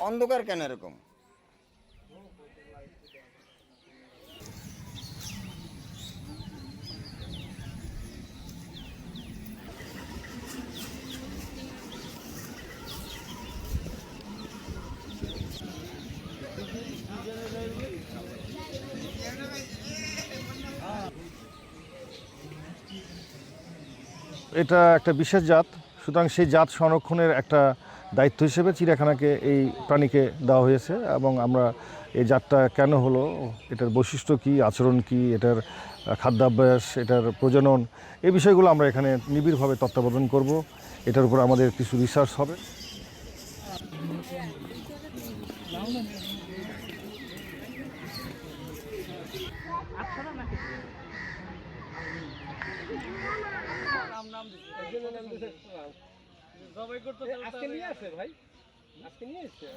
অন্ধকার কেন এরকম? এটা একটা বিশেষ জাত, সুতরাং সেই জাত সংরক্ষণের একটা দায়িত্ব হিসেবে চিড়িয়াখানাকে এই প্রাণীকে দেওয়া হয়েছে। এবং আমরা এই জাতটা কেন হলো, এটার বৈশিষ্ট্য কী, আচরণ কী, এটার খাদ্যাভ্যাস, এটার প্রজনন, এই বিষয়গুলো আমরা এখানে নিবিড়ভাবে তত্ত্বাবধান করব। এটার উপর আমাদের কিছু রিসার্চ হবে। আজকে নিয়ে আসে ভাই, আজকে নিয়ে এসছে।